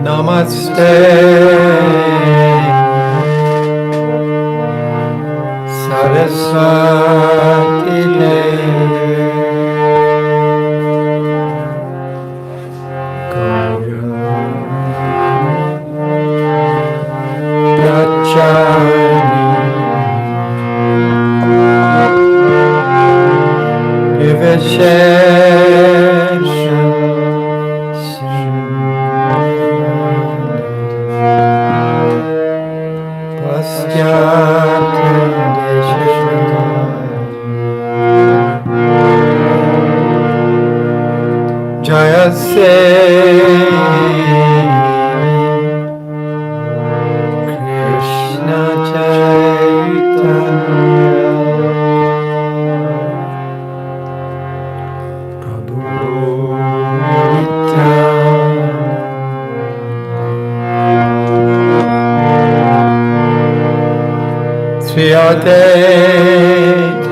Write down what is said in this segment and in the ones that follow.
Namaste Saraswati Devi Gauravani Viveshesha Jaya Se Krishna Chaitanya Prabhu Nityananda Sri Advaita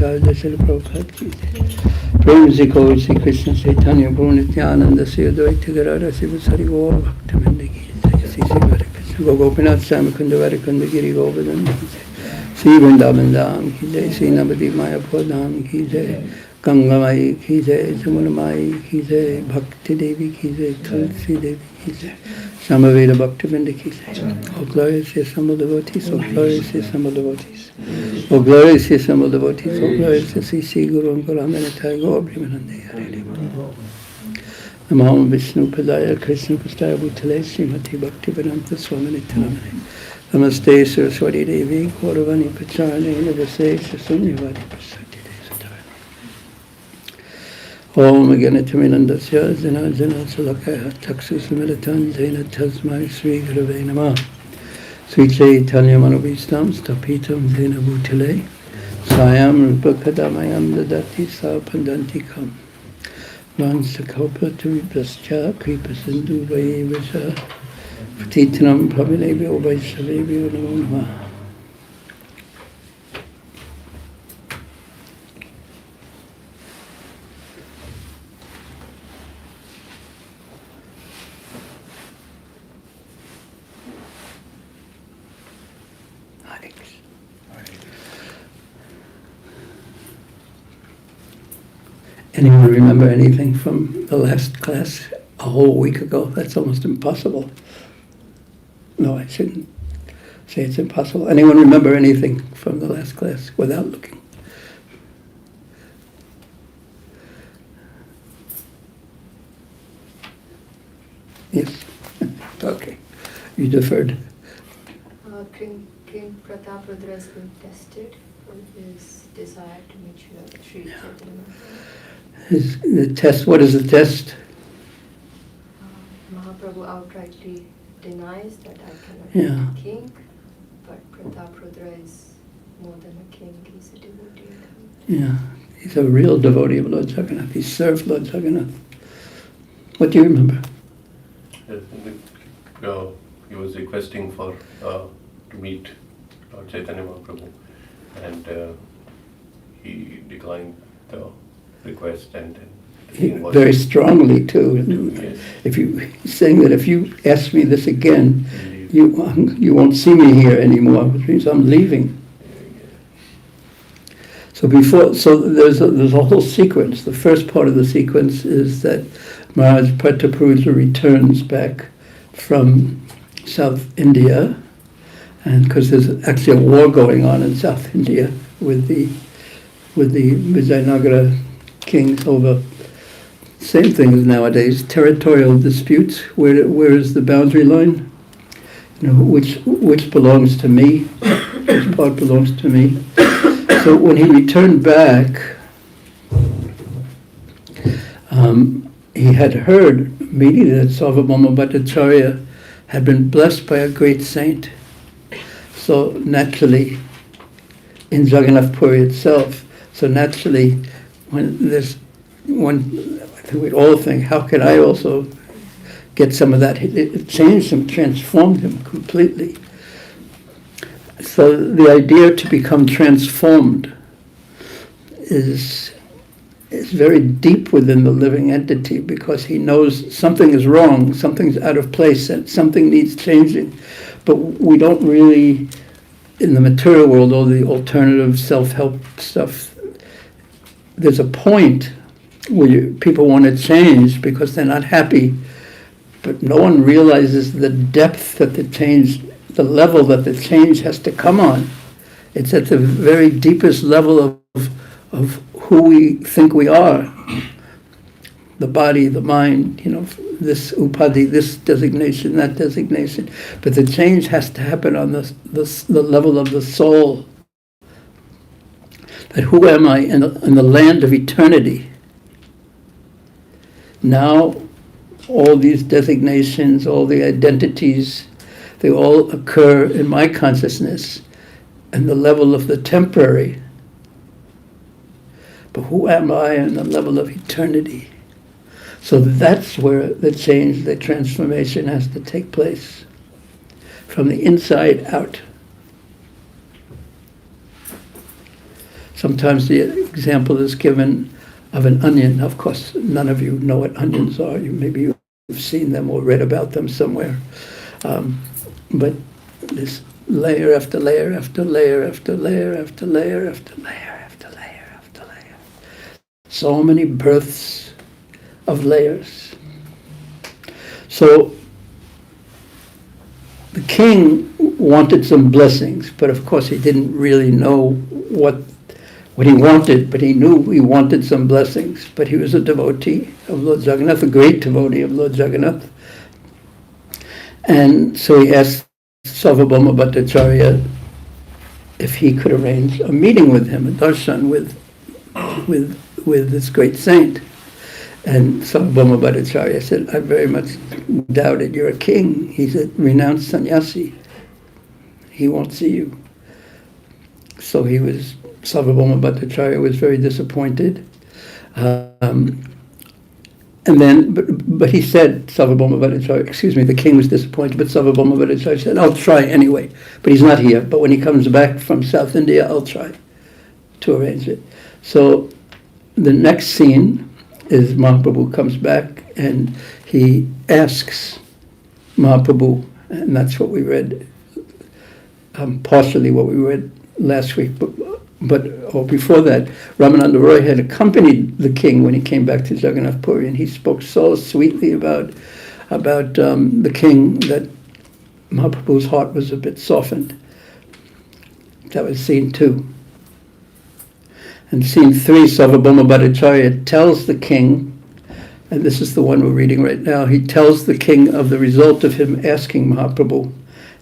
Prabhupada Srila Prabhupada ki jai. Prem se koi Sri Krishna Caitanya Prabhu Nityananda Sri Advaita Gadadhar Sivasari Gaur Bhaktivinoda ki jai. Sri Sri Hare Krishna Gopinath Samakunda Varakunda Giri Govardhan ki jai. Sri Vrindavan Dham ki jai. Sri Navadip Mayapur Dham ki jai. Ganga Mai ki jai. Jamuna Mai ki jai. Bhakti Devi ki jai. Tulsi Devi ki jai. Samaveda Bhaktivinoda ki jai. All glorious is some devotees. All glorious is some devotees. All glorious is some devotees. All glorious is Sri Guru Ankarandanataya Gaur Brahmanande Hare. Namo Vishnu Padaya Krishna Pastaya Bhutale Srimati Bhaktivedanta Swami Nityanamane. Namaste Saraswati Devi Gauravani Pacharane Navasesha Sunyavadi Prasakti Desatarane. Om Agyanataminandasya Jana Jana Salakaya Taksus Militan Jena Tasmai Sri Gurave Namah. Sri Caitanya Manobhistam Stapitam Jena Bhutale Sayam Rupa Kadamayam Dadati Sa Pandantikam Vansakalpa Tuvipascha Kripa Sindhu Vaivasa Patitanam Pravilebhyo Vaishavebhyo Namo Namah. Anyone remember anything from the last class a whole week ago? That's almost impossible. No, I shouldn't say it's impossible. Anyone remember anything from the last class without looking? Yes. Okay. You deferred. King Caitanya has been tested for his desire to meet Sri Chaitanya. The test, what is the test? Mahaprabhu outrightly denies that I cannot be a king, but Prataprudra is more than a king, he's a devotee. Yeah, he's a real devotee of Lord Jagannath. He served Lord Jagannath. What do you remember? He was requesting for to meet Lord Chaitanya Mahaprabhu, and he declined the request, and very strongly too. Yes. If you saying that if you ask me this again, you won't see me here anymore, which means I'm leaving. So there's a whole sequence. The first part of the sequence is that Maharaj Prataprudra returns back from South India, and because there's actually a war going on in South India with the Vijayanagara kings over same thing as nowadays, territorial disputes. Where is the boundary line? You know, which belongs to me, which part belongs to me. So when he returned back, he had heard immediately that Sarvabhauma Bhattacharya had been blessed by a great saint. So naturally, in Jagannath Puri itself, so naturally, I think we'd all think, how could I also get some of that? It changed him, transformed him completely. So the idea to become transformed is very deep within the living entity, because he knows something is wrong, something's out of place, and something needs changing. But we don't really, in the material world, all the alternative self-help stuff, there's a point where people want to change because they're not happy, but no one realizes the depth that the change, the level that the change has to come on. It's at the very deepest level of who we think we are. The body, the mind, this upadhi, this designation, that designation. But the change has to happen on the level of the soul. That who am I in the land of eternity? Now, all these designations, all the identities, they all occur in my consciousness and the level of the temporary. But who am I in the level of eternity? So that's where the change, the transformation has to take place, from the inside out. Sometimes the example is given of an onion. Of course, none of you know what onions are. Maybe you've seen them or read about them somewhere. But this layer after layer after layer after layer after layer after layer after layer after layer. So many births of layers. So the king wanted some blessings, but of course he didn't really know what he wanted, but he knew he wanted some blessings. But he was a devotee of Lord Jagannath, a great devotee of Lord Jagannath. And so he asked Sarvabhauma Bhattacharya if he could arrange a meeting with him, a darshan with this great saint. And Sarvabhauma Bhattacharya said, I very much doubt it. You're a king. He's a renounced sannyasi. He won't see you. So Sarvabhauma Bhattacharya was very disappointed. And then, but he said, Sarvabhauma Bhattacharya, the king was disappointed, but Sarvabhauma Bhattacharya said, I'll try anyway. But he's not here. But when he comes back from South India, I'll try to arrange it. So the next scene is Mahaprabhu comes back and he asks Mahaprabhu, and that's what we read, partially what we read last week, or before that, Ramananda Roy had accompanied the king when he came back to Jagannath Puri, and he spoke so sweetly about the king that Mahaprabhu's heart was a bit softened. That was scene 2. And scene 3, Sarvabhauma Bhattacharya tells the king, and this is the one we're reading right now, he tells the king of the result of him asking Mahaprabhu.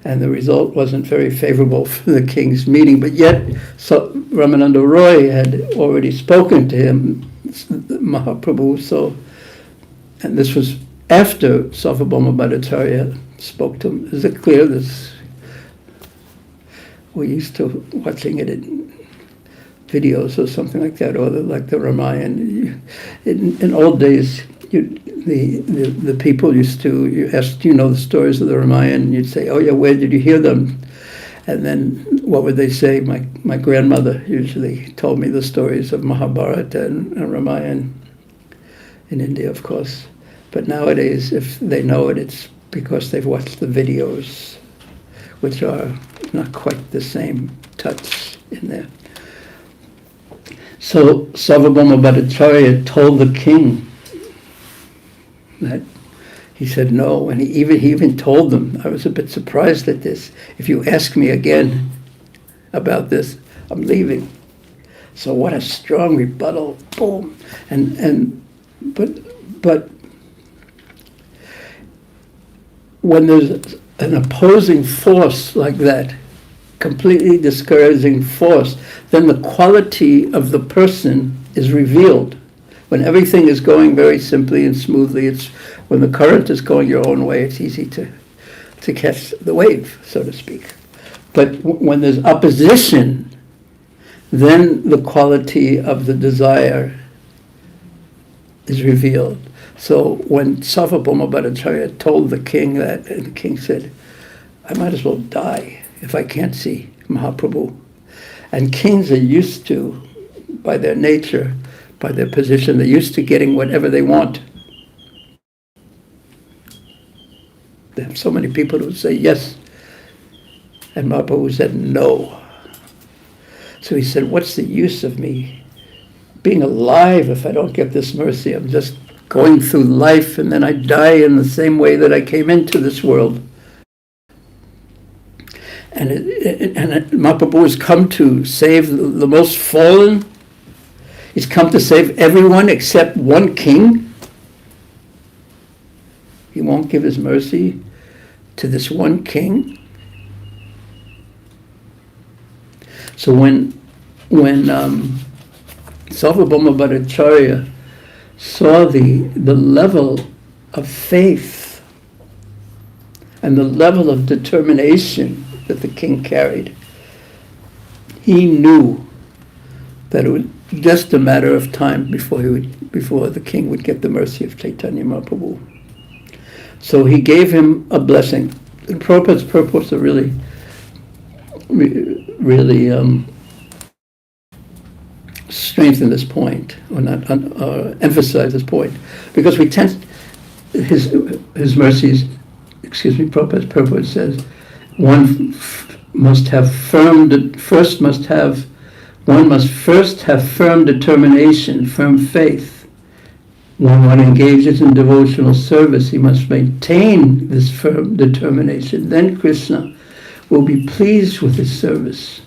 And the result wasn't very favorable for the king's meeting. But yet, Ramananda Roy had already spoken to him, Mahaprabhu. And this was after Sarvabhauma Bhattacharya spoke to him. Is it clear? We're used to watching it in videos or something like that, or like the Ramayana. In old days, the people used to, you asked, the stories of the Ramayana, and you'd say, oh yeah, where did you hear them? And then what would they say? My grandmother usually told me the stories of Mahabharata and Ramayana in India, of course. But nowadays, if they know it, it's because they've watched the videos, which are not quite the same touch in there. So Sarvabhauma Bhattacharya told the king that he said no, and he even told them, I was a bit surprised at this, if you ask me again about this, I'm leaving. So what a strong rebuttal, boom. But when there's an opposing force like that, completely discouraging force, then the quality of the person is revealed. When everything is going very simply and smoothly, when the current is going your own way, it's easy to catch the wave, so to speak. But when there's opposition, then the quality of the desire is revealed. So when Sarvabhauma Bhattacharya told the king that, and the king said, I might as well die if I can't see Mahaprabhu. And kings are used to, by their nature, by their position, they're used to getting whatever they want. They have so many people who say yes, and Mahaprabhu said no. So he said, what's the use of me being alive if I don't get this mercy? I'm just going through life and then I die in the same way that I came into this world. And Mahaprabhu has come to save the most fallen. He's come to save everyone except one king. He won't give his mercy to this one king. So when Sarvabhauma Bhattacharya saw the level of faith and the level of determination that the king carried, he knew that it was just a matter of time before the king would get the mercy of Caitanya Mahaprabhu. So he gave him a blessing. And Prabhupada's purpose are really strengthen this point, or not emphasize this point, because we tend, his mercies, Prabhupada says, one must first have firm determination, firm faith. When one engages in devotional service, he must maintain this firm determination. Then Krishna will be pleased with his service.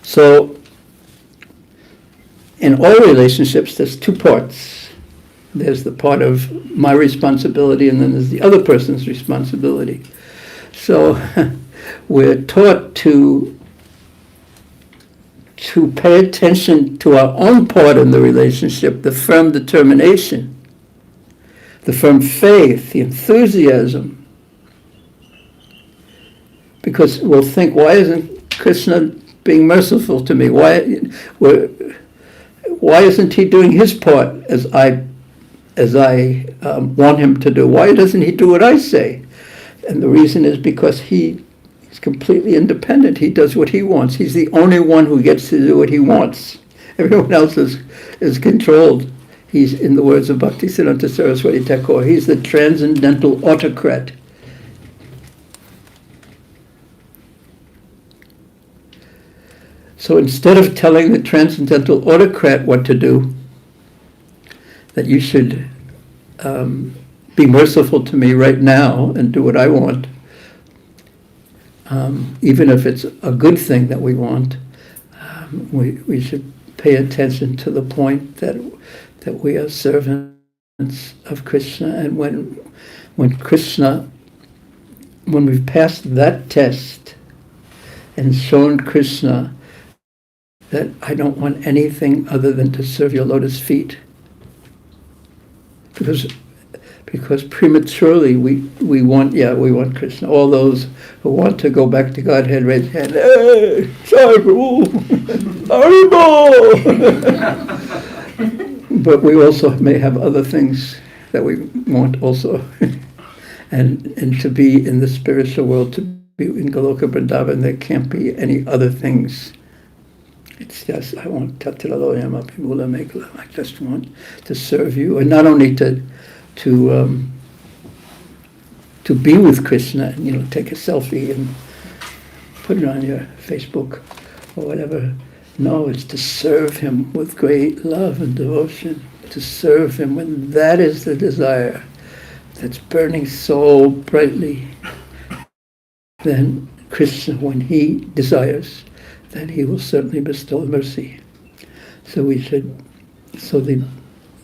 So, in all relationships, there's two parts. There's the part of my responsibility, and then there's the other person's responsibility. So, we're taught to pay attention to our own part in the relationship, the firm determination, the firm faith, the enthusiasm. Because we'll think, why isn't Krishna being merciful to me? Why isn't he doing his part as I want him to do? Why doesn't he do what I say? And the reason is because he's completely independent. He does what he wants. He's the only one who gets to do what he wants. Everyone else is controlled. He's, in the words of Bhaktisiddhanta Saraswati Thakur, he's the transcendental autocrat. So instead of telling the transcendental autocrat what to do, that you should be merciful to me right now and do what I want, even if it's a good thing that we want, we should pay attention to the point that we are servants of Krishna. And when we've passed that test and shown Krishna that I don't want anything other than to serve your lotus feet, because prematurely we want Krishna. All those who want to go back to Godhead, raise their hand. Hey, sorry, Prabhu. But we also may have other things that we want also, and to be in the spiritual world, to be in Goloka Vrindavan, there can't be any other things. It's just, I want Tatraloyam Apimula Megala. I just want to serve you, and not only to be with Krishna and take a selfie and put it on your Facebook or whatever. No, it's to serve him with great love and devotion. To serve him when that is the desire that's burning so brightly. Then Krishna, when he desires, then he will certainly bestow mercy. So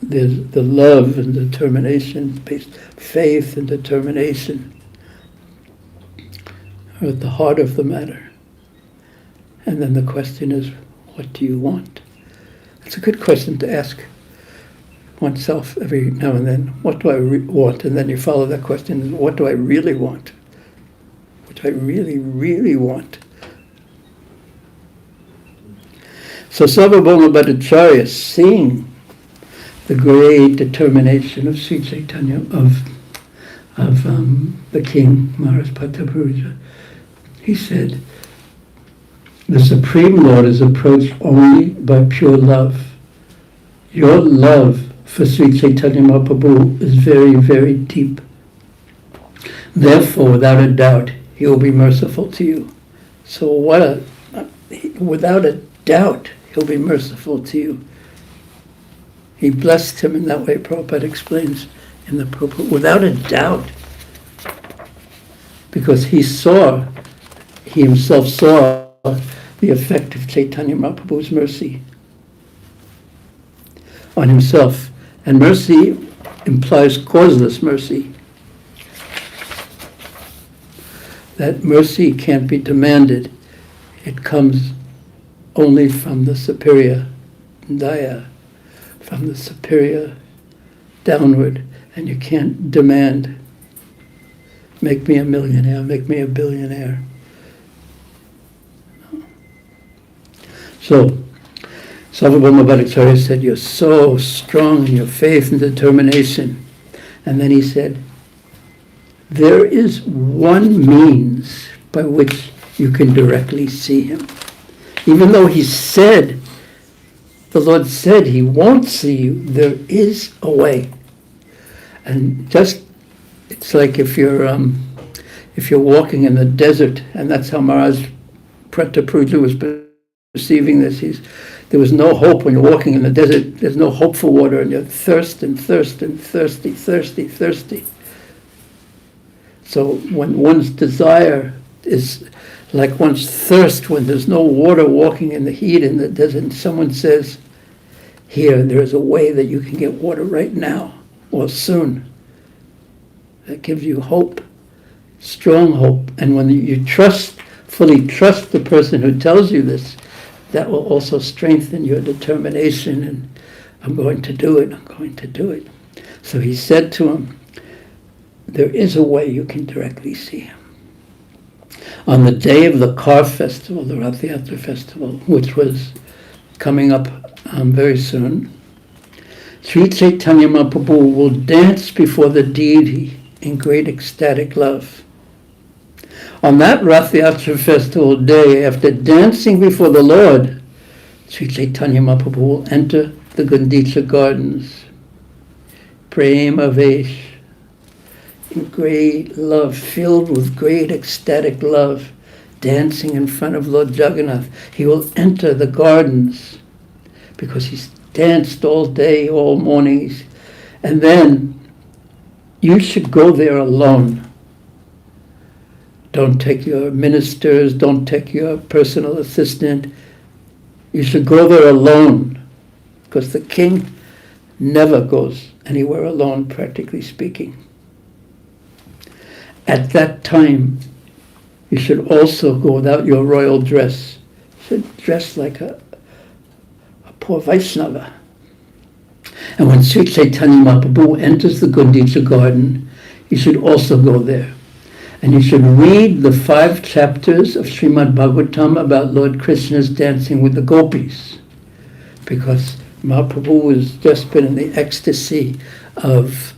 there's the love and determination, faith and determination are at the heart of the matter. And then the question is, what do you want? It's a good question to ask oneself every now and then. What do I want? And then you follow that question, what do I really want? What do I really, really want? So Sarvabhauma Bhattacharya, seeing the great determination of Sri Caitanya, of the king, Maharaj Prataparudra, he said, the Supreme Lord is approached only by pure love. Your love for Sri Chaitanya Mahaprabhu is very, very deep. Therefore, without a doubt, he will be merciful to you. So without a doubt, he'll be merciful to you. He blessed him in that way, Prabhupada explains in the Prabhupada, without a doubt. Because he himself saw the effect of Chaitanya Mahaprabhu's mercy on himself. And mercy implies causeless mercy. That mercy can't be demanded. It comes only from the superior daya, from the superior downward. And you can't demand, make me a millionaire, make me a billionaire. So, Sarvabhauma Bhattacharya said, you're so strong in your faith and determination. And then he said, there is one means by which you can directly see him. Even though he said, the Lord said he won't see you, there is a way. And just, it's like if you're walking in the desert, and that's how Maharaj Prataprudra was perceiving this. There was no hope when you're walking in the desert. There's no hope for water, and you're thirsty. So when one's desire is like one's thirst, when there's no water, walking in the heat in the desert, and someone says, here, there is a way that you can get water right now or soon. That gives you hope, strong hope. And when you fully trust the person who tells you this, that will also strengthen your determination, and I'm going to do it, I'm going to do it. So he said to him, there is a way you can directly see him. On the day of the car festival, the Rath Yatra festival, which was coming up very soon, Sri Caitanya Mahaprabhu will dance before the deity in great ecstatic love. On that Rath Yatra festival day, after dancing before the Lord, Sri Caitanya Mahaprabhu will enter the Gundicha gardens, Prema Vesh, in great love, filled with great ecstatic love, dancing in front of Lord Jagannath. He will enter the gardens because he's danced all day, all morning. And then you should go there alone. Don't take your ministers, don't take your personal assistant. You should go there alone, because the king never goes anywhere alone, practically speaking. At that time, you should also go without your royal dress. You should dress like a poor Vaishnava. And when Sri Caitanya Mahaprabhu enters the Gundicha garden, you should also go there. And you should read the 5 chapters of Srimad Bhagavatam about Lord Krishna's dancing with the gopis. Because Mahaprabhu has just been in the ecstasy of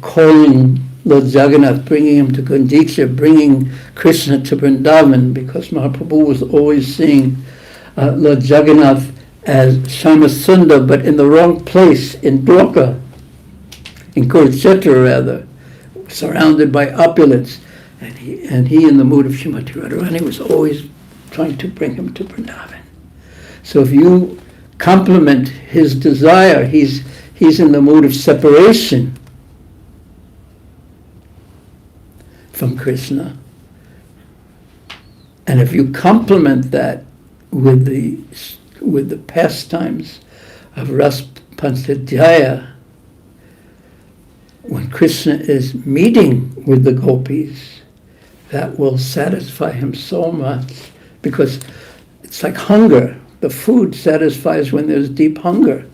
calling Lord Jagannath, bringing him to Gundicha, bringing Krishna to Vrindavan, because Mahaprabhu was always seeing Lord Jagannath as Shyamasundar, but in the wrong place, in Dwarka, in Kurukshetra rather, surrounded by opulence. And he in the mood of Srimati Radharani was always trying to bring him to Vrindavan. So if you complement his desire, he's in the mood of separation from Krishna. And if you complement that with the pastimes of Ras Panchadhyaya, when Krishna is meeting with the gopis, that will satisfy him so much, because it's like hunger. The food satisfies when there's deep hunger.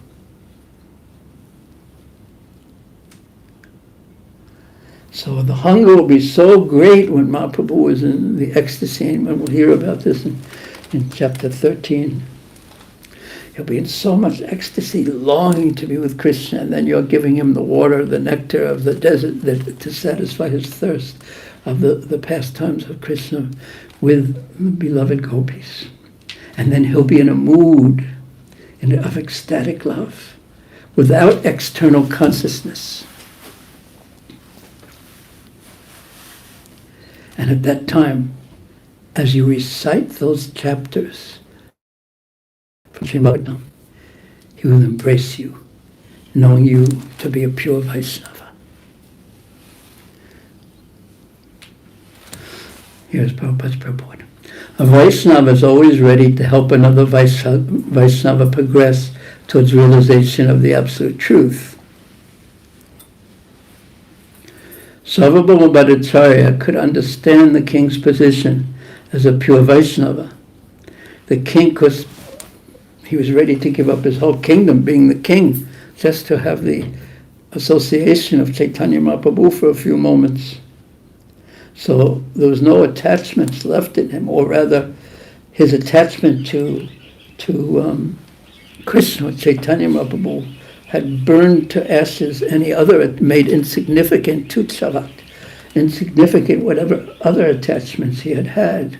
So the hunger will be so great when Mahaprabhu is in the ecstasy, and we'll hear about this in chapter 13. He'll be in so much ecstasy, longing to be with Krishna, and then you're giving him the water, the nectar of the desert to satisfy his thirst of the pastimes of Krishna with beloved gopis. And then he'll be in a mood of ecstatic love without external consciousness. And at that time, as you recite those chapters from Srimad Bhagavatam, he will embrace you, knowing you to be a pure Vaishnava. Here's Prabhupada's purport. A Vaishnava is always ready to help another Vaishnava progress towards realization of the absolute truth. Sarvabhauma Bhattacharya could understand the king's position as a pure Vaishnava. The king, because he was ready to give up his whole kingdom, being the king, just to have the association of Caitanya Mahaprabhu for a few moments. So there was no attachments left in him, or rather, his attachment to Krishna, Caitanya Mahaprabhu, had burned to ashes any other, made insignificant tutsavat, insignificant whatever other attachments he had had.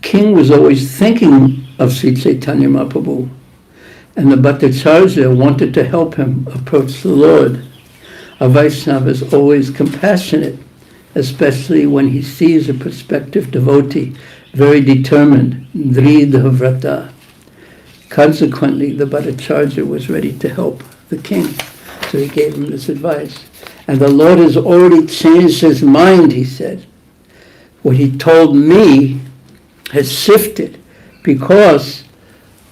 king was always thinking of Sri Chaitanya Mahaprabhu, and the Bhattacharya wanted to help him approach the Lord. A Vaishnava is always compassionate, especially when he sees a prospective devotee very determined, dridha vrata. Consequently, the Bhattacharya was ready to help the king, so he gave him this advice. And the Lord has already changed his mind, he said. What he told me has shifted because,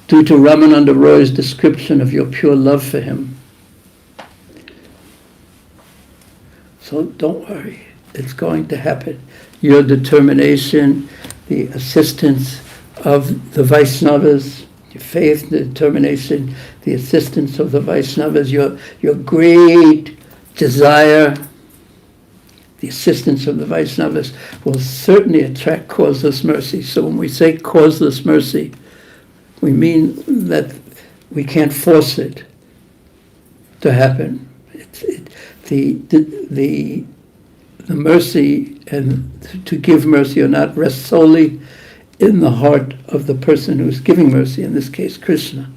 due to Ramananda Roy's description of your pure love for him. So don't worry, it's going to happen. Your determination, the assistance of the Vaishnavas, your faith, the determination, the assistance of the Vaishnavas, your great desire, the assistance of the Vaishnavas will certainly attract causeless mercy. So when we say causeless mercy, we mean that we can't force it to happen. The mercy and to give mercy or not rests solely in the heart of the person who's giving mercy, in this case Krishna.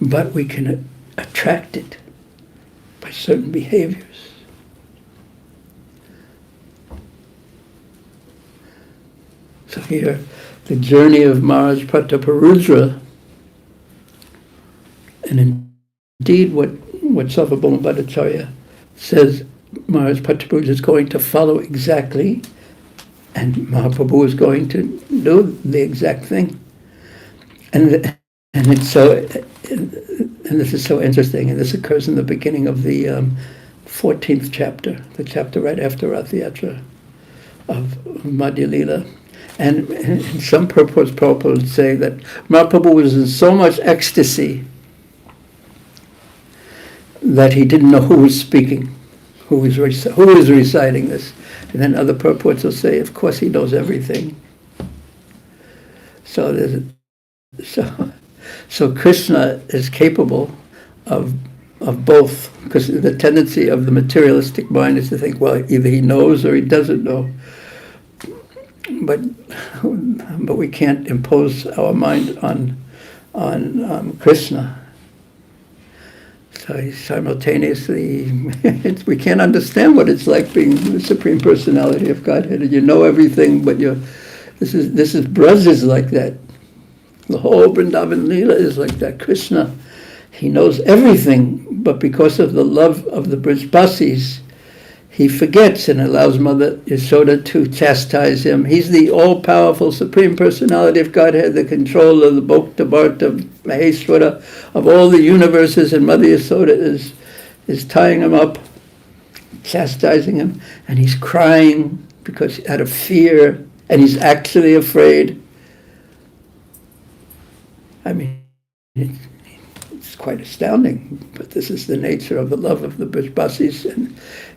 But we can attract it by certain behaviors. So here, the journey of Maharaj Prataparudra, and indeed what Sarvabhauma Bhattacharya says Maharaj Prataparudra is going to follow exactly, and Mahaprabhu is going to do the exact thing. And it's so, and this is so interesting, and this occurs in the beginning of the 14th chapter, the chapter right after Rath Yatra of Madhya Lila. And in some purports, Prabhupada would say that Mahaprabhu was in so much ecstasy that he didn't know who was speaking, who was reciting this. And then other purports will say, of course he knows everything. So Krishna is capable of both, because the tendency of the materialistic mind is to think, well, either he knows or he doesn't know. But we can't impose our mind on Krishna. So he's simultaneously, we can't understand what it's like being the Supreme Personality of Godhead. And you know everything, but this is Braj is like that. The whole Vrindavan Leela is like that. Krishna, he knows everything, but because of the love of the Brajbasis, he forgets and allows Mother Yashoda to chastise him. He's the all-powerful Supreme Personality of Godhead, the controller of the Bhakta Bharta, of Maheshwara, of all the universes, and Mother Yashoda is tying him up, chastising him, and he's crying because out of fear, and he's actually afraid. I mean, it's quite astounding, but this is the nature of the love of the Brajbasis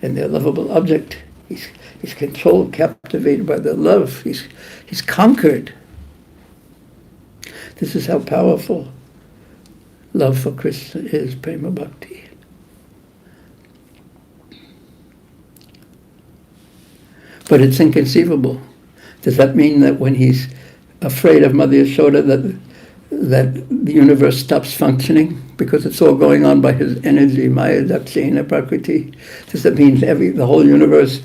and their lovable object. He's controlled, captivated by their love. He's conquered. This is how powerful love for Krishna is, Prema Bhakti. But it's inconceivable. Does that mean that when he's afraid of Mother Yashoda that the universe stops functioning because it's all going on by his energy, Maya Dakshina Prakriti? Does that mean the whole universe,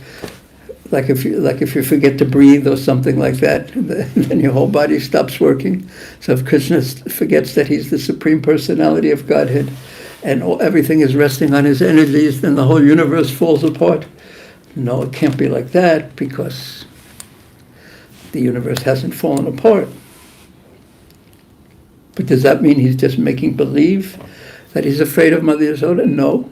like if you forget to breathe or something like that, then your whole body stops working? So if Krishna forgets that he's the Supreme Personality of Godhead and everything is resting on his energies, then the whole universe falls apart. No, it can't be like that because the universe hasn't fallen apart. But does that mean he's just making believe that he's afraid of Mother Yashoda? No.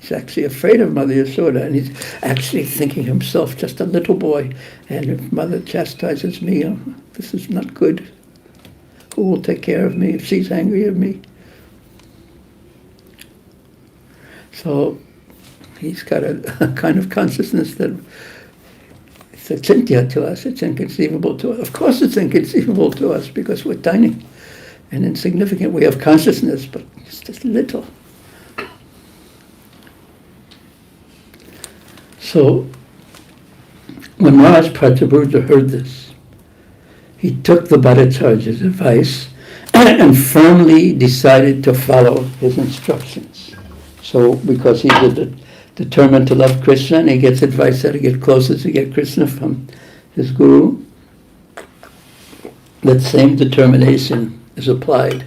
He's actually afraid of Mother Yashoda, and he's actually thinking himself just a little boy. And if Mother chastises me, this is not good. Who will take care of me if she's angry at me? So he's got a kind of consciousness that it's achintya to us, it's inconceivable to us. Of course it's inconceivable to us because we're tiny and insignificant. We have consciousness, but it's just little. So when Maharaj Prataparudra heard this, he took the Bhattacharya's advice and firmly decided to follow his instructions. So, because he's determined to love Krishna, and he gets advice how to get closer to get Krishna from his guru, that same determination is applied.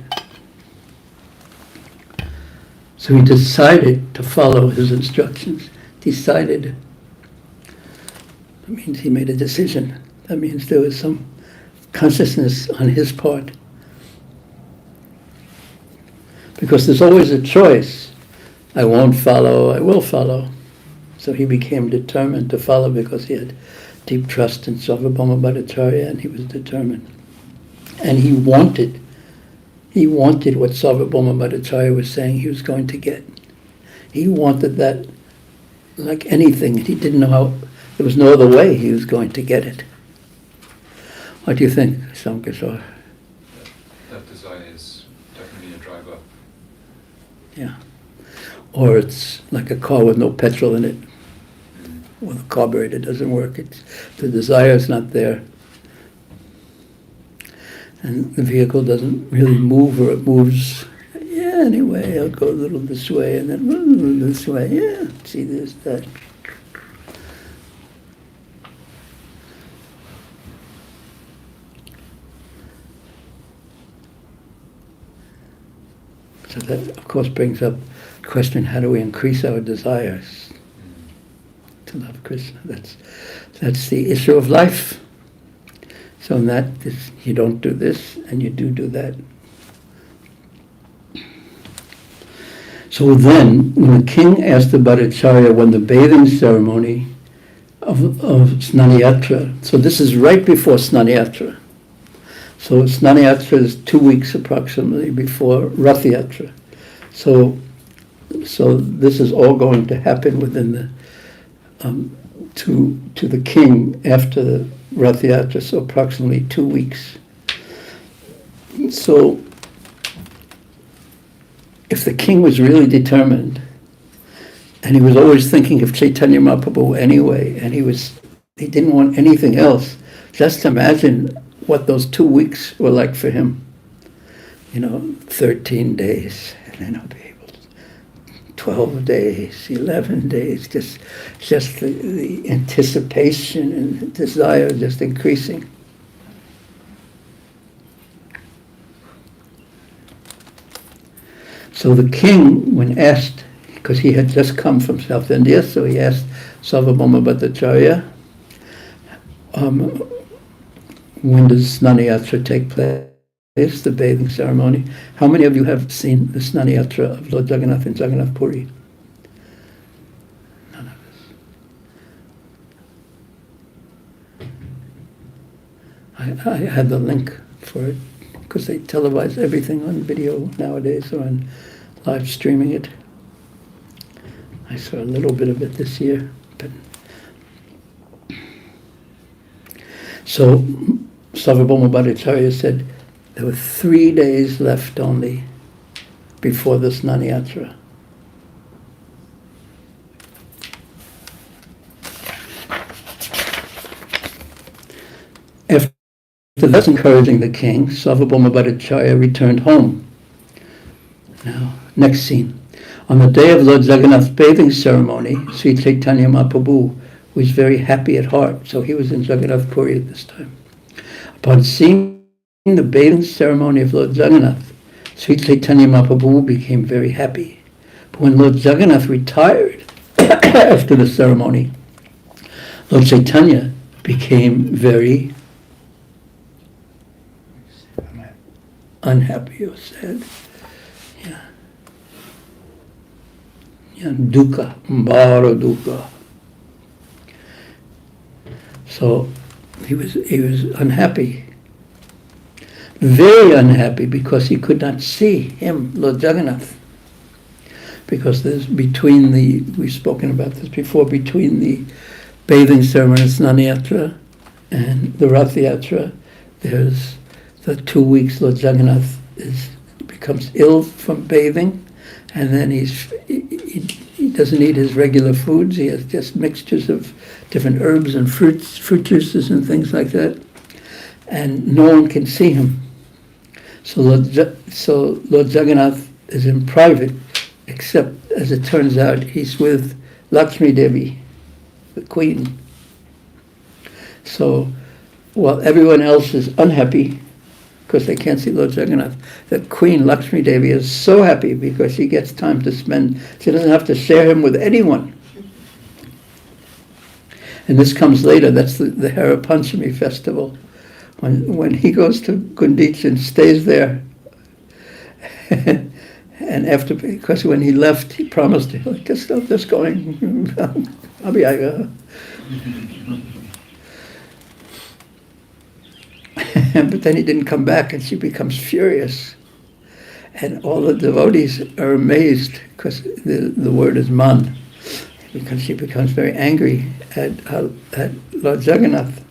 So he decided to follow his instructions. Decided. That means he made a decision. That means there was some consciousness on his part. Because there's always a choice. I won't follow, I will follow. So he became determined to follow because he had deep trust in Sarvabhauma Bhattacharya, and he was determined. And he wanted what Sarvabhauma Bhattacharya was saying he was going to get. He wanted that like anything, and he didn't know how, there was no other way he was going to get it. What do you think, Samkishore? That desire is definitely a driver. Yeah. Or it's like a car with no petrol in it. Well, the carburetor doesn't work. The desire is not there. And the vehicle doesn't really move, or it moves, yeah, anyway, I'll go a little this way and then a little this way, yeah, see this, that. So that, of course, brings up the question, how do we increase our desires to love Krishna? That's the issue of life. So in that, you don't do this, and you do that. So then, when the king asked the Bhattacharya when the bathing ceremony of Snaniyatra, so this is right before Snaniyatra. So Snaniyatra is 2 weeks approximately before Rath Yatra. So this is all going to happen within the to the king after the Rath Yatra, so approximately 2 weeks. So if the king was really determined, and he was always thinking of Caitanya Mahaprabhu anyway, and he didn't want anything else, just imagine what those 2 weeks were like for him. 13 days, and then I'll be able to, 12 days, 11 days, just the anticipation and the desire just increasing. So the king, when asked, because he had just come from South India, so he asked Sarvabhauma Bhattacharya, when does Snaniyatra take place, the bathing ceremony? How many of you have seen the Snaniyatra of Lord Jagannath in Jagannath Puri? None of us. I had the link for it, because they televise everything on video nowadays, or on live streaming it. I saw a little bit of it this year. But so Sarvabhauma Bhattacharya said there were 3 days left only before the Snaniyatra. After thus encouraging the king, Sarvabhauma Bhattacharya returned home. Now, next scene. On the day of Lord Jagannath's bathing ceremony, Sri Caitanya Mahaprabhu was very happy at heart, so he was in Jagannath Puri at this time. Upon seeing the bathing ceremony of Lord Jagannath, Sri Caitanya Mahaprabhu became very happy. But when Lord Jagannath retired after the ceremony, Lord Caitanya became very unhappy or sad. Dukkha, mbara dukkha. So he was unhappy, very unhappy, because he could not see him, Lord Jagannath. Because there's we've spoken about this before, between the bathing ceremony of Snaniyatra and the Rath Yatra, there's the 2 weeks Lord Jagannath becomes ill from bathing, and then he doesn't eat his regular foods. He has just mixtures of different herbs and fruit juices and things like that. and no one can see him. So Lord Jagannath is in private, except, as it turns out, he's with Lakshmi Devi, the queen. So while everyone else is unhappy because they can't see Lord Jagannath, the queen, Lakshmi Devi, is so happy because she gets time to spend. She doesn't have to share him with anyone. And this comes later. That's the Hara Panchami festival. When he goes to Gundicha and stays there. And after, because when he left, he promised, just going, I'll be Aga. But then he didn't come back, and she becomes furious. And all the devotees are amazed, because the word is man, because she becomes very angry at Lord Jagannath.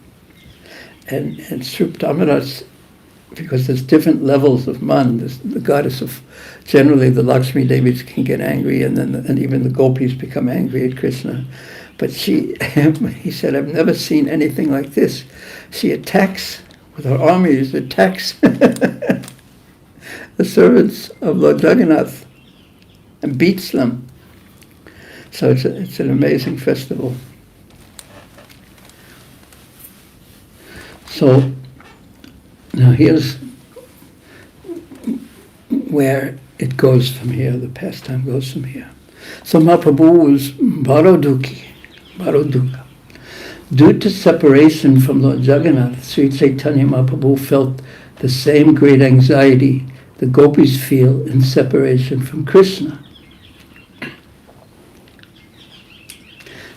And Sruptamara's, because there's different levels of man. There's the goddess of, generally the Lakshmi Devis can get angry, and even the gopis become angry at Krishna. But he said, I've never seen anything like this. She attacks with her armies, attacks the servants of Lord Jagannath and beats them. So it's an amazing festival. So now here's where it goes from here, the pastime goes from here. So Mahaprabhu was Barodukhi. Due to separation from Lord Jagannath, Sri Caitanya Mahaprabhu felt the same great anxiety the gopis feel in separation from Krishna.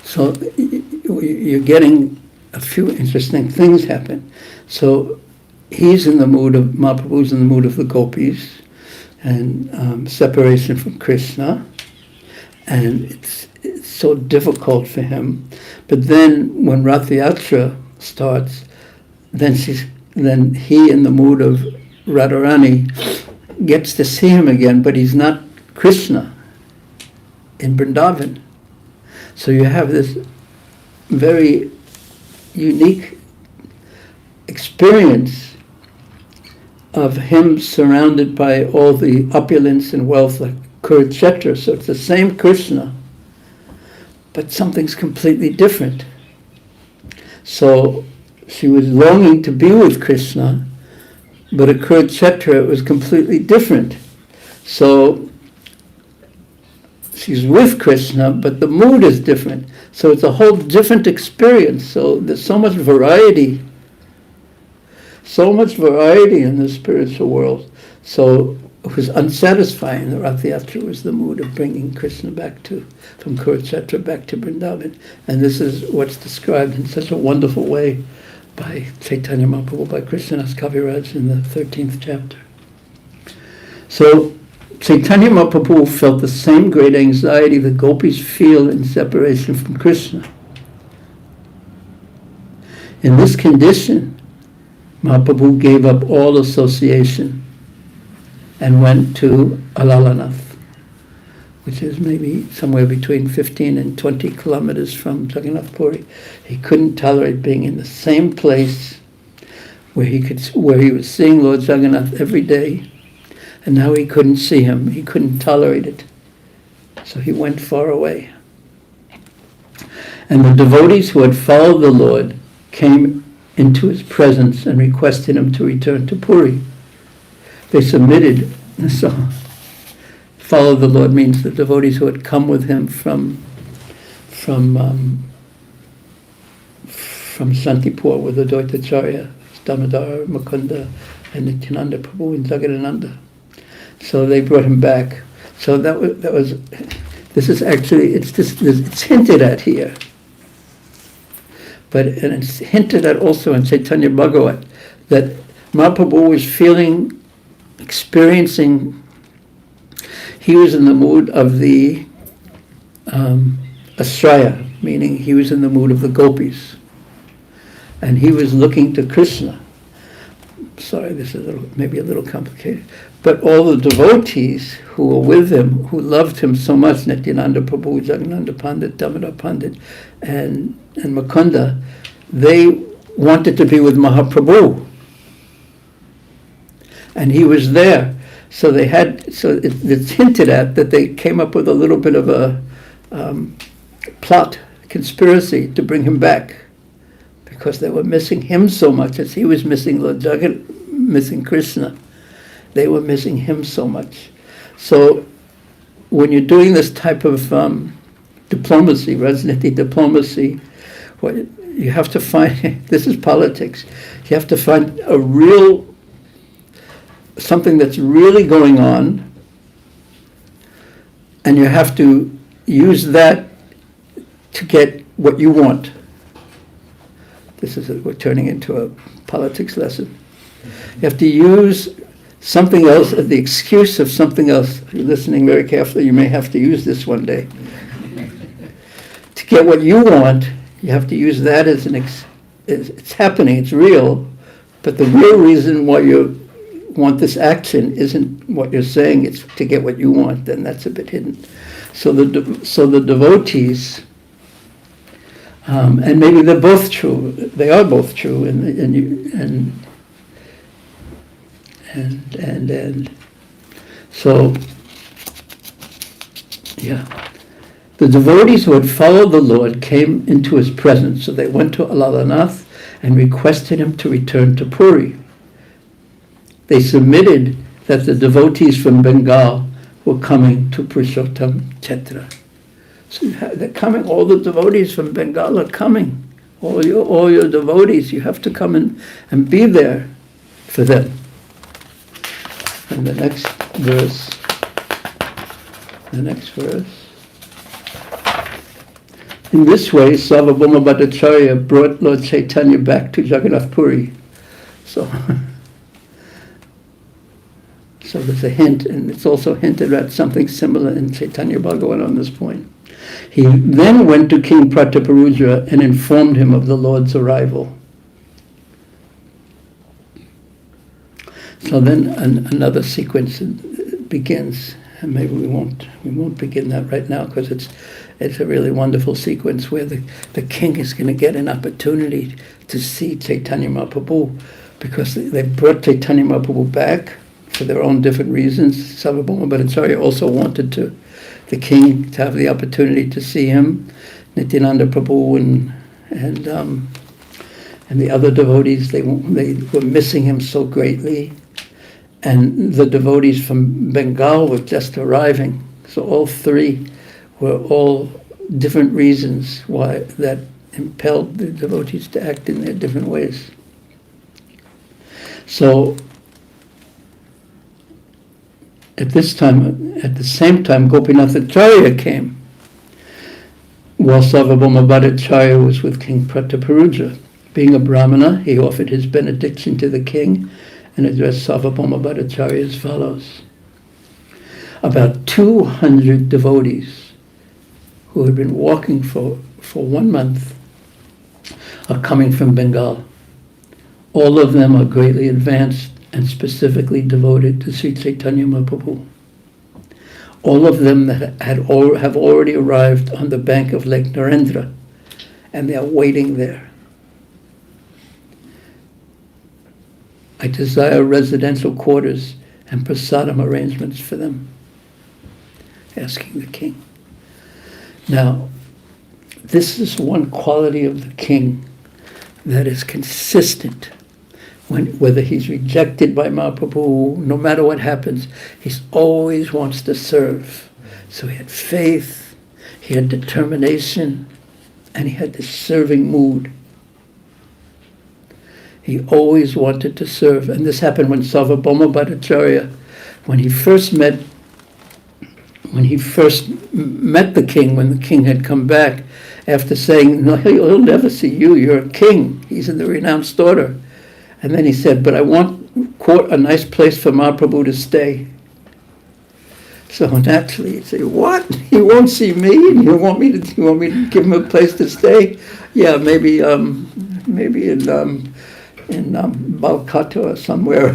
So you're getting a few interesting things happen. So he's in the mood of, Mahaprabhu's in the mood of the gopis, and separation from Krishna, and it's so difficult for him. But then when Rath Yatra starts, then he, in the mood of Radharani, gets to see him again, but he's not Krishna in Vrindavan. So you have this very unique experience of him surrounded by all the opulence and wealth like Kurukshetra. So it's the same Krishna, but something's completely different. So she was longing to be with Krishna, but at Kurukshetra it was completely different. So she's with Krishna, but the mood is different. So it's a whole different experience. So there's so much variety in the spiritual world. So it was unsatisfying. The Rath Yatra was the mood of bringing Krishna from Kurukshetra back to Vrindavan. And this is what's described in such a wonderful way by Caitanya Mahaprabhu, by Krishnadas Kaviraj in the 13th chapter. So Caitanya Mahaprabhu felt the same great anxiety the gopis feel in separation from Krishna. In this condition, Mahaprabhu gave up all association and went to Alalanath, which is maybe somewhere between 15 and 20 kilometers from Jagannath Puri. He couldn't tolerate being in the same place where he was seeing Lord Jagannath every day, and now he couldn't see him. He couldn't tolerate it. So he went far away. And the devotees who had followed the Lord came into his presence and requested him to return to Puri. They submitted. So follow the Lord means the devotees who had come with him from Santipur with the Dvaitacharya, Damodar, Mukunda, and Nityananda Prabhu and Jagadananda. So they brought him back. So that was this is actually, it's hinted at here. And it's hinted at also in Chaitanya Bhagavat that Mahaprabhu was experiencing, he was in the mood of the Ashraya, meaning he was in the mood of the gopis. And he was looking to Krishna. Sorry, this is maybe a little complicated. But all the devotees who were with him, who loved him so much, Nityananda Prabhu, Jagananda Pandit, Damodar Pandit, and Mukunda, they wanted to be with Mahaprabhu. and he was there. So it's hinted at that they came up with a little bit of a plot, conspiracy to bring him back, because they were missing him so much as he was missing Lord Jagat, missing Krishna. They were missing him so much. So when you're doing this type of diplomacy, Rajniti diplomacy, what you have to find, this is politics, you have to find something that's really going on, and you have to use that to get what you want. We're turning into a politics lesson. You have to use something else as the excuse of something else. If you're listening very carefully, you may have to use this one day. To get what you want, you have to use that as it's happening, it's real, but the real reason why you want this action isn't what you're saying, it's to get what you want, then that's a bit hidden. So the devotees, and maybe they're both true, they are both true, and so, yeah. The devotees who had followed the Lord came into his presence, so they went to Alalanath and requested him to return to Puri. They submitted that the devotees from Bengal were coming to Purushottam Kshetra. So they're coming, all the devotees from Bengal are coming. All your devotees, you have to come in and be there for them. And the next verse. In this way, Sarvabhauma Bhattacharya brought Lord Caitanya back to Jagannath Puri. So there's a hint, and it's also hinted at something similar in Chaitanya Bhagavan on this point. He then went to King Prataparudra and informed him of the Lord's arrival. So then another sequence begins, and maybe we won't begin that right now, because it's a really wonderful sequence where the king is going to get an opportunity to see Chaitanya Mahaprabhu, because they brought Chaitanya Mahaprabhu back for their own different reasons. Sarvabhauma Bhattacharya also wanted the king to have the opportunity to see him. Nityananda Prabhu and the other devotees, they were missing him so greatly. And the devotees from Bengal were just arriving. So all three were all different reasons why that impelled the devotees to act in their different ways. So at the same time, Gopinathacharya came, while Sarvabhauma Bhattacharya was with King Prataparudra. Being a Brahmana, he offered his benediction to the king and addressed Sarvabhauma Bhattacharya as follows. About 200 devotees who had been walking for 1 month are coming from Bengal. All of them are greatly advanced and specifically devoted to Sri Chaitanya Mahaprabhu. All of them that have already arrived on the bank of Lake Narendra, and they are waiting there. I desire residential quarters and prasadam arrangements for them, asking the king. Now, this is one quality of the king that is consistent. Whether he's rejected by Mahaprabhu, no matter what happens, he always wants to serve. So he had faith, he had determination, and he had this serving mood. He always wanted to serve. And this happened when Sarvabhauma Bhattacharya, when he first met the king, when the king had come back, after saying, no, he'll never see you, you're a king. He's in the renounced order. And then he said, but I want a nice place for Mahaprabhu to stay. So naturally he'd say, what? He won't see me? And you want me to give him a place to stay? Yeah, maybe in Balkata or somewhere.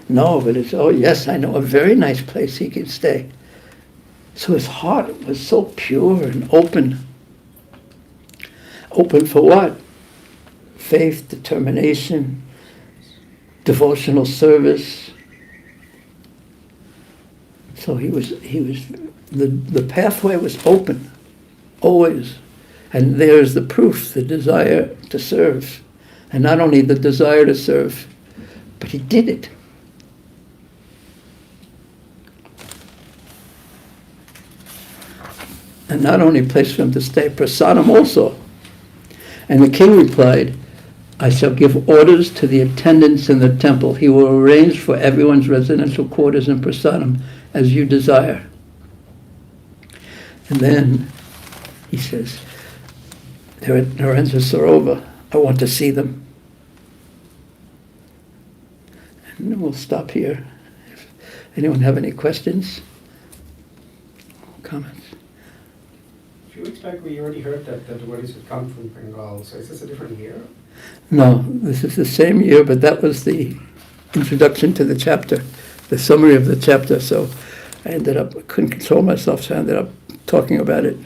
No, but it's, oh yes, I know a very nice place he can stay. So his heart was so pure and open. Open for what? Faith, determination, devotional service. So the pathway was open, always. And there's the proof, the desire to serve. And not only the desire to serve, but he did it. And not only place for him to stay, prasadam also. And the king replied, I shall give orders to the attendants in the temple. He will arrange for everyone's residential quarters in prasadam as you desire. And then he says, they're at Narendra Sarovar. I want to see them. And we'll stop here. If anyone have any questions? Comments? A few weeks back, we already heard that the devotees had come from Bengal. So is this a different year? No, this is the same year, but that was the introduction to the chapter, the summary of the chapter. So I couldn't control myself, so I ended up talking about it.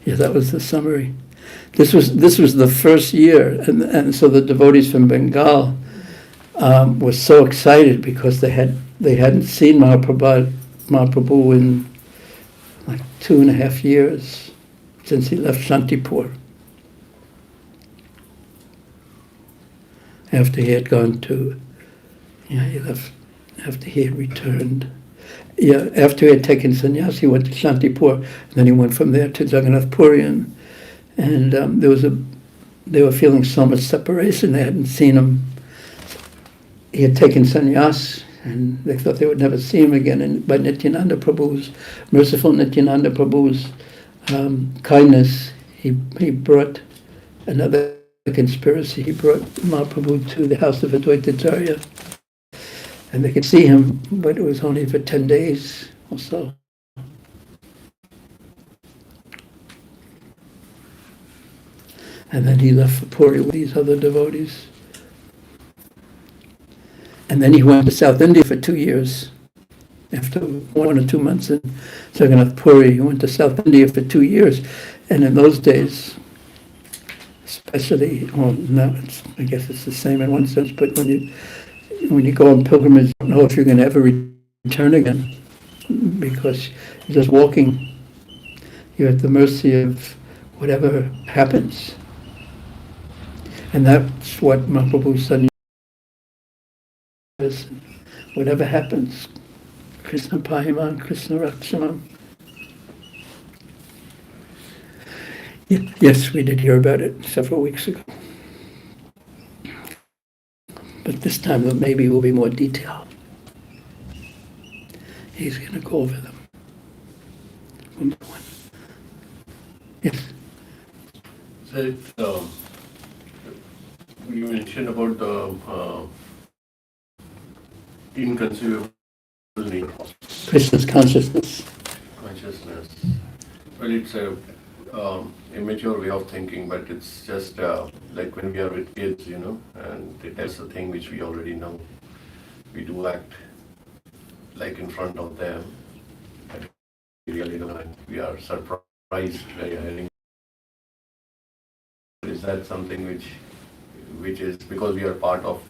Yeah, that was the summary. This was the first year, and so the devotees from Bengal were so excited because they hadn't seen Mahaprabhu in like 2.5 years since he left Shantipur. After he had gone to, he left after he had returned. Yeah, after he had taken sannyas, he went to Shantipur, and then he went from there to Jagannath Puri, and they were feeling so much separation. They hadn't seen him. He had taken sannyas, and they thought they would never see him again. And by Nityananda Prabhu's, merciful Nityananda Prabhu's kindness, he brought another conspiracy. He brought Mahaprabhu to the house of Advaitacharya, and they could see him, but it was only for 10 days or so. And then he left for Puri with these other devotees. And then he went to South India for 2 years. After 1 or 2 months in Jagannath Puri, he went to South India for 2 years. And in those days, especially, well, no, I guess it's the same in one sense, but when you go on pilgrimage, you don't know if you're going to ever return again, because you're just walking. You're at the mercy of whatever happens. And that's what Mahaprabhu said. Whatever happens, Krishna Pahiman, Krishna Rakshamam. Yes, we did hear about it several weeks ago. But this time maybe will be more detailed. He's going to go over them. One by one. Yes? So, you mentioned about the inconceivable need. Krishna's consciousness. Well, it's a immature way of thinking, but it's just like when we are with kids, and that's the thing which we already know. We do act like in front of them, but we really don't, and we are surprised by hearing. Is that something which is because we are part of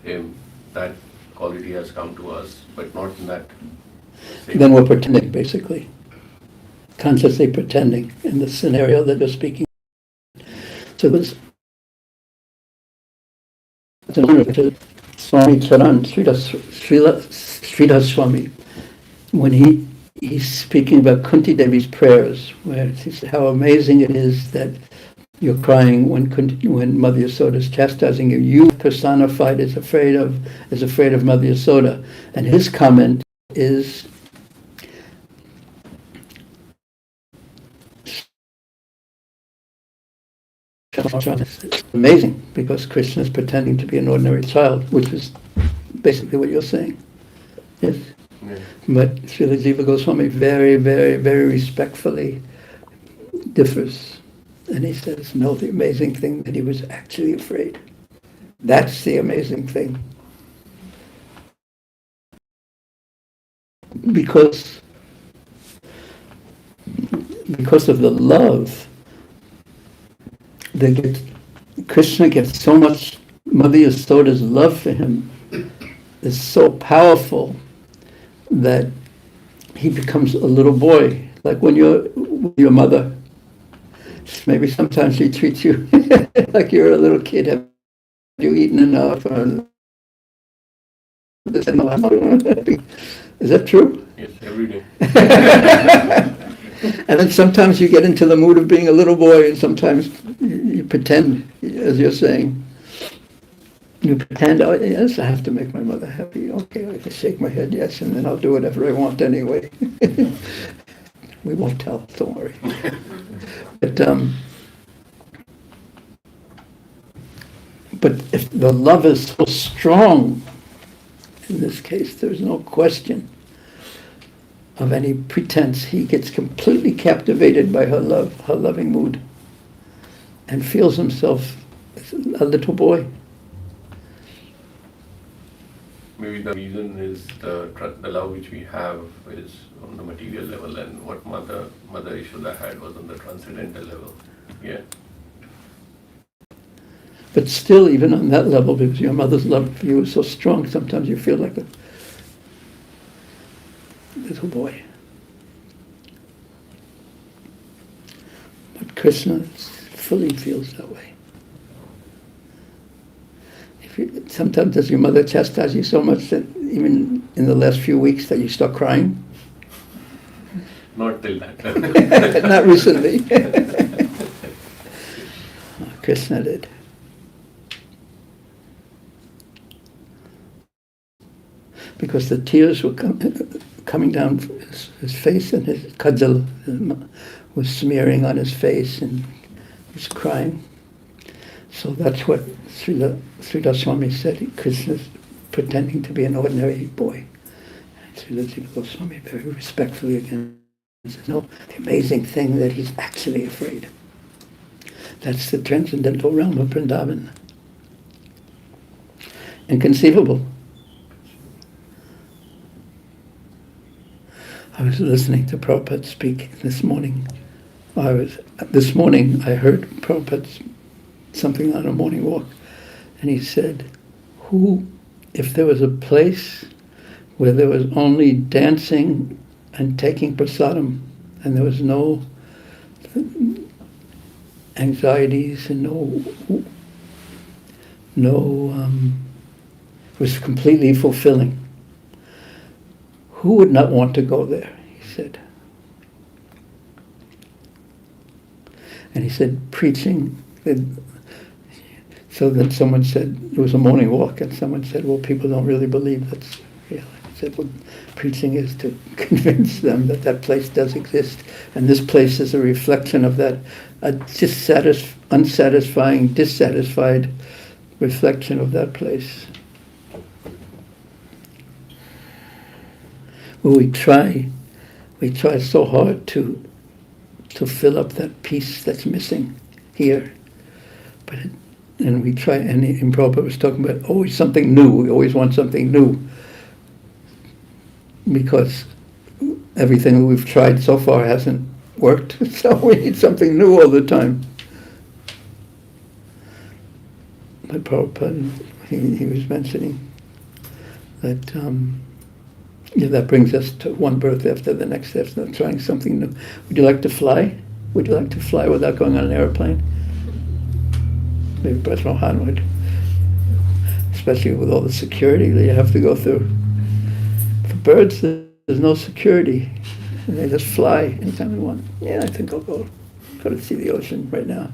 him, that quality has come to us, but not in that same. Then we're pretending, basically. Consciously pretending in the scenario that you're speaking. So this Swami Charan, Sridhar Swami, when he's speaking about Kunti Devi's prayers, where he says how amazing it is that you're crying when Mother Yasoda is chastising you. You personified is afraid of Mother Yasoda, and his comment is, it's amazing, because Krishna is pretending to be an ordinary child, which is basically what you're saying. Yes. Yeah. But Srila Jiva Goswami very, very, very respectfully differs. And he says, no, the amazing thing that he was actually afraid. That's the amazing thing. Because of the love, Krishna gets so much Mother Yasoda's love for him is so powerful that he becomes a little boy, like when you're with your mother. Maybe sometimes she treats you like you're a little kid. Have you eaten enough? Or this and that. Is that true? Yes, every day. And then sometimes you get into the mood of being a little boy, and sometimes you pretend, as you're saying. You pretend, oh yes, I have to make my mother happy. Okay, I can shake my head, yes, and then I'll do whatever I want anyway. We won't tell, don't worry. But if the love is so strong, in this case, there's no question of any pretense. He gets completely captivated by her love, her loving mood, and feels himself as a little boy. Maybe the reason is the love which we have is on the material level, and what Mother Yashoda had was on the transcendental level. Yeah. But still, even on that level, because your mother's love for you is so strong, sometimes you feel like a little boy. But Krishna fully feels that way. Sometimes does your mother chastise you so much that even in the last few weeks that you start crying? Not till that. Not recently. Krishna did. Because the tears were coming down his face, and his kajal was smearing on his face, and he was crying. So that's what Srila Swami said. Krishna's pretending to be an ordinary boy. And Srila Jiva Goswami very respectfully again says, no, the amazing thing that he's actually afraid. That's the transcendental realm of Vrindavan. Inconceivable. I was listening to Prabhupada speak this morning. This morning I heard Prabhupada something on a morning walk, and he said, if there was a place where there was only dancing and taking prasadam, and there was no anxieties and it was completely fulfilling. Who would not want to go there? He said. And he said, preaching. So then someone said, it was a morning walk, and someone said, well, people don't really believe that's real. He said, well, preaching is to convince them that that place does exist, and this place is a reflection of that, a unsatisfying, dissatisfied reflection of that place. Well, we try so hard to fill up that piece that's missing here, and we try, and Prabhupada was talking about always something new. We always want something new because everything we've tried so far hasn't worked, so we need something new all the time. But Prabhupada, he was mentioning that that brings us to one birth after the next, after trying something new. Would you like to fly? Would you like to fly without going on an airplane? Maybe President Mohan would, especially with all the security that you have to go through. For birds, there's no security, and they just fly anytime they want. Yeah, I think I'll go to see the ocean right now.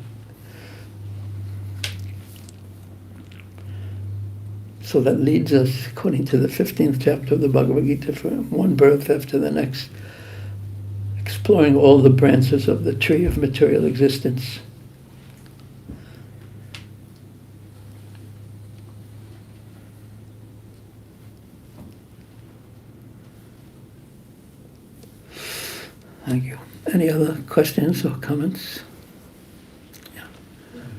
So that leads us, according to the 15th chapter of the Bhagavad Gita, from one birth after the next, exploring all the branches of the tree of material existence. Thank you. Any other questions or comments? Yeah.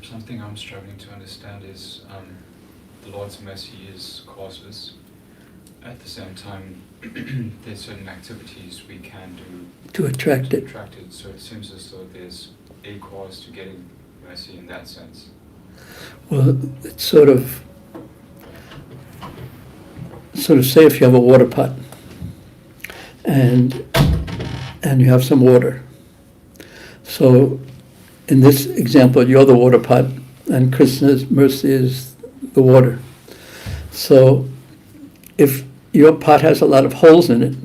Something I'm struggling to understand is the Lord's mercy is causeless. At the same time, there's certain activities we can do To attract it. So it seems as though there's a cause to getting mercy in that sense. Well, it's sort of say if you have a water pot and you have some water. So in this example, you're the water pot and Krishna's mercy is the water. So if your pot has a lot of holes in it,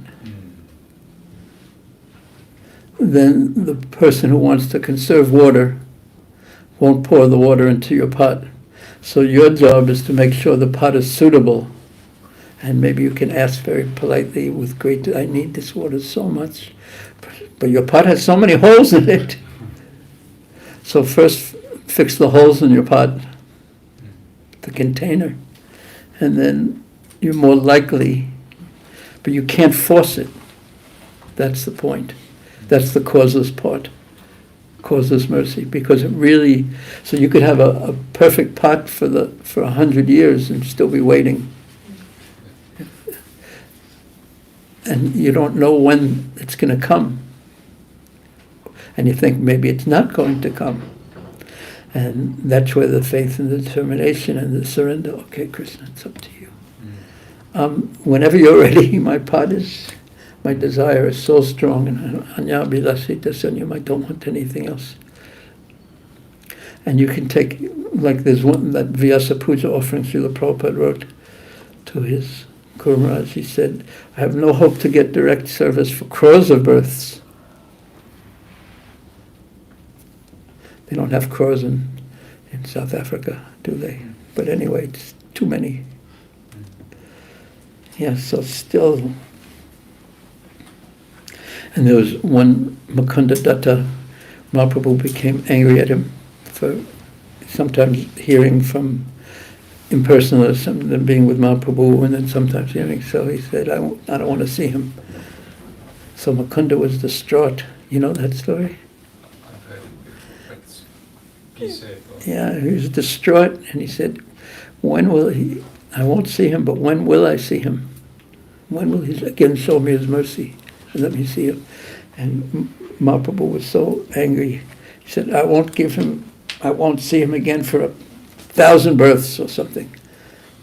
then the person who wants to conserve water won't pour the water into your pot. So your job is to make sure the pot is suitable. And maybe you can ask very politely with I need this water so much. But your pot has so many holes in it. So first fix the holes in your pot, the container. And then you're more likely, but you can't force it. That's the point. That's the causeless part. Causeless mercy. Because it really, so you could have a perfect pot for 100 years and still be waiting. And you don't know when it's going to come. And you think maybe it's not going to come. And that's where the faith and the determination and the surrender, okay, Krishna, it's up to you. Whenever you're ready, my desire is so strong, and anya bilasita sanyam, I don't want anything else. And you can take, like there's one, that Vyasa Puja offering Srila Prabhupada wrote to his Guru Maharaj. He said, I have no hope to get direct service for crores of births. They don't have crores in South Africa, do they? But anyway, it's too many. Yeah, so still. And there was one Mukunda Datta, Mahaprabhu became angry at him for sometimes hearing from impersonalists and then being with Mahaprabhu and then sometimes hearing. So he said, I don't want to see him. So Mukunda was distraught. You know that story? I've heard it, but be safe. Yeah, he was distraught and he said, I won't see him, but when will I see him? When will he again show me his mercy? And let me see him. And Mahaprabhu was so angry. He said, I won't see him again for 1,000 births or something.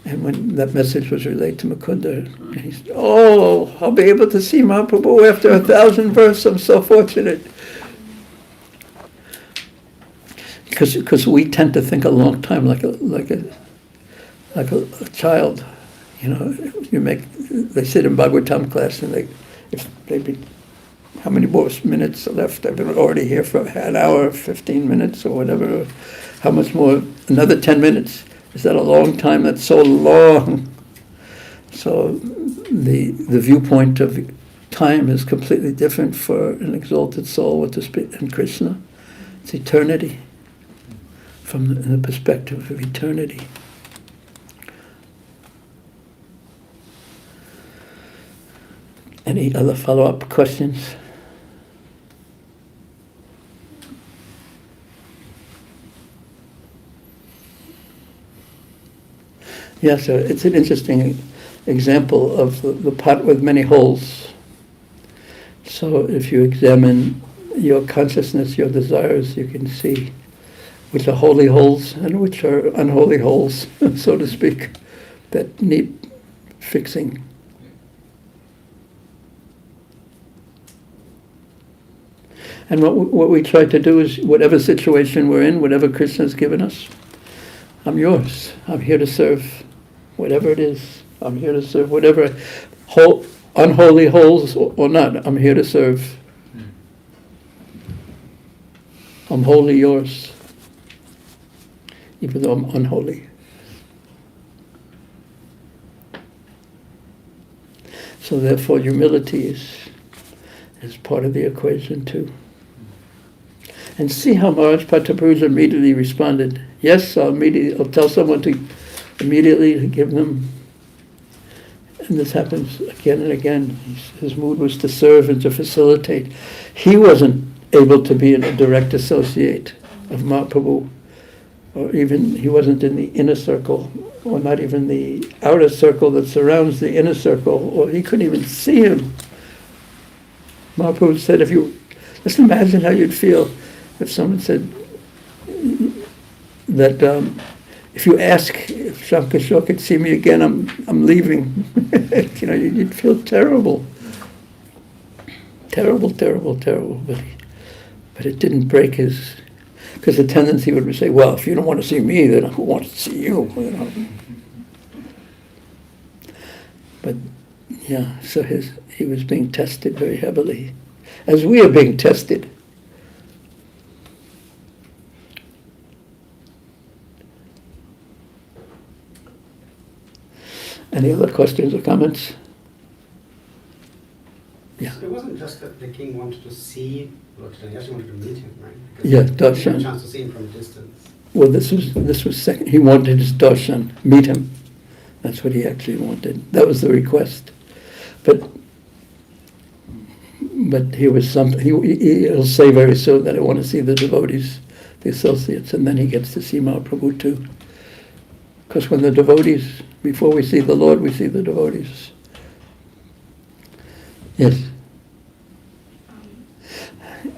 And when that message was relayed to Mukunda, he said, oh, I'll be able to see Mahaprabhu after 1,000 births. I'm so fortunate. Because we tend to think a long time like a child. You know, they sit in Bhagavatam class and how many more minutes are left? I've been already here for an hour, 15 minutes or whatever. How much more? Another 10 minutes. Is that a long time? That's so long. So the viewpoint of time is completely different for an exalted soul with the spirit and Krishna. It's eternity. From the perspective of eternity. Any other follow-up questions? Yeah, so it's an interesting example of the pot with many holes. So if you examine your consciousness, your desires, you can see which are holy holes and which are unholy holes, so to speak, that need fixing. And what we try to do is, whatever situation we're in, whatever Krishna's given us, I'm yours. I'm here to serve. Whatever it is, I'm here to serve. Whatever unholy holes or not, I'm here to serve. I'm wholly yours, even though I'm unholy. So therefore humility is part of the equation too. And see how Maharaj Prataparudra immediately responded. Yes, I'll tell someone to immediately give them. And this happens again and again. His mood was to serve and to facilitate. He wasn't able to be in a direct associate of Mahaprabhu, or even he wasn't in the inner circle, or not even the outer circle that surrounds the inner circle, or he couldn't even see him. Mahaprabhu said, just imagine how you'd feel if someone said, that if you ask if Shankar could see me again, I'm leaving. You'd feel terrible. Terrible, terrible, terrible. But it didn't break his, because the tendency would be say, well, if you don't want to see me, then who wants to see you? But yeah, so he was being tested very heavily, as we are being tested. Any other questions or comments? Yeah. So it wasn't just that the king wanted to see Lord Chaitanya, he actually wanted to meet him, right? Because Yeah, he didn't have a darshan. chance to see him from a distance. Well, this was second. He wanted his darshan, meet him. That's what he actually wanted. That was the request. But here was something. He'll say very soon that I want to see the devotees, the associates, and then he gets to see Mahaprabhu too. Because when the devotees, before we see the Lord, we see the devotees. Yes.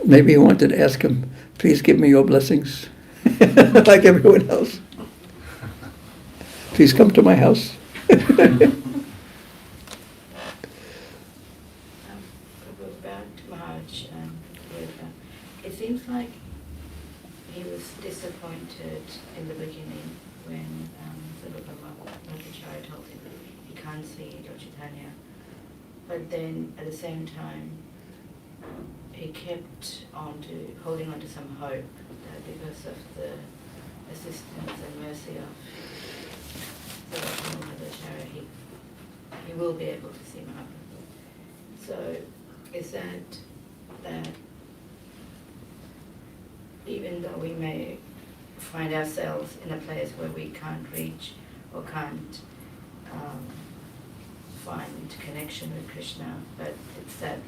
Maybe he wanted to ask him, please give me your blessings, like everyone else. Please come to my house. About Maharaj and Buddha, it seems like he was disappointed in the beginning when Madhacharya told him he can't see Lord Chaitanya. But then at the same time, he kept holding on to some hope that because of the assistance and mercy of Madhacharya, he will be able to see Mahaprabhu. So is that even though we may find ourselves in a place where we can't reach or can't find connection with Krishna, but it's that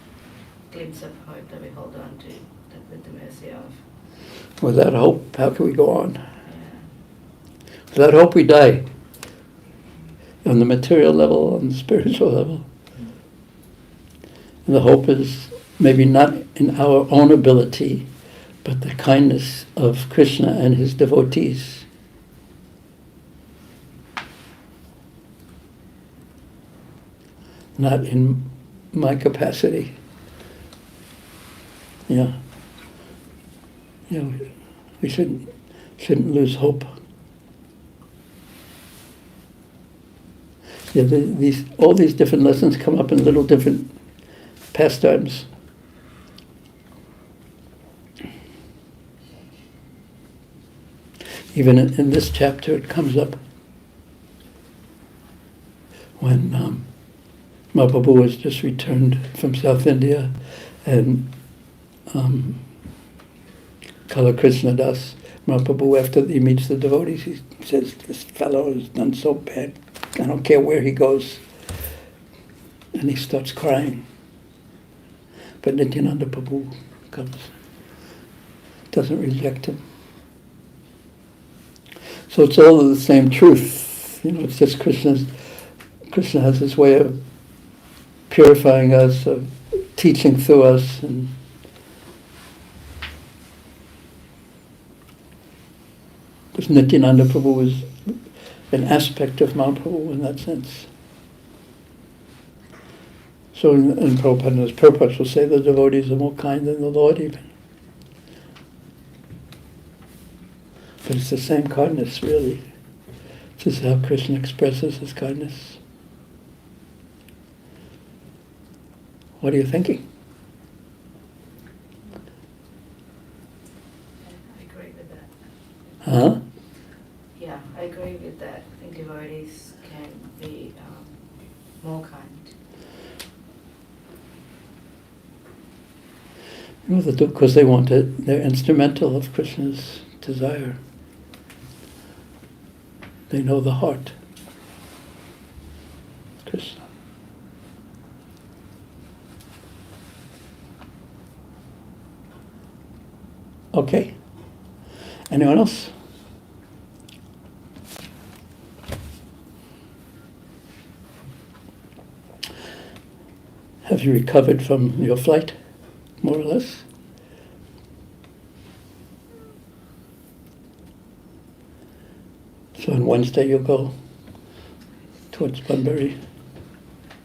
glimpse of hope that we hold on to, that with the mercy of. Without hope, how can we go on? Yeah. Without hope, we die. On the material level, on the spiritual level. And the hope is maybe not in our own ability, but the kindness of Krishna and his devotees. Not in my capacity. Yeah. We shouldn't lose hope. Yeah, all these different lessons come up in little different pastimes. Even in this chapter, it comes up when Mahaprabhu has just returned from South India, and Kala Krishna Das, Mahaprabhu, after he meets the devotees, he says, this fellow has done so bad, I don't care where he goes. And he starts crying. But Nityananda Prabhu comes, doesn't reject him. So it's all the same truth. It's just Krishna has his way of purifying us, of teaching through us, and because Nityananda Prabhu is an aspect of Mahaprabhu in that sense. So in Prabhupada will say the devotees are more kind than the Lord even. But it's the same kindness, really. This is how Krishna expresses his kindness. What are you thinking? I agree with that. Huh? Yeah, I agree with that. I think devotees can be more kind. Because they want it, they're instrumental of Krishna's desire. They know the heart. Krishna. Okay. Anyone else? Have you recovered from your flight, more or less? So on Wednesday you'll go towards Bunbury.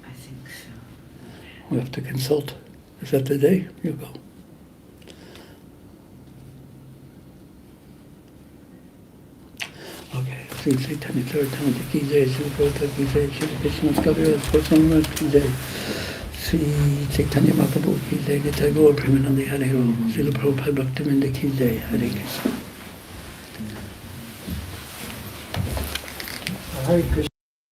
I think so. We have to consult. Is that the day you go? Okay. Sri Caitanya Caritamrta ki jai, Sri Prabhupada ki jai, Sri Krishna's Kaviraj Goswami ki jai, Sri Caitanya Mahaprabhu ki jai, Nitai Gaur Premanandi Hare Ho, Sri Prabhupada Bhaktivinoda ki jai, Hare Krishna. Hare Krishna.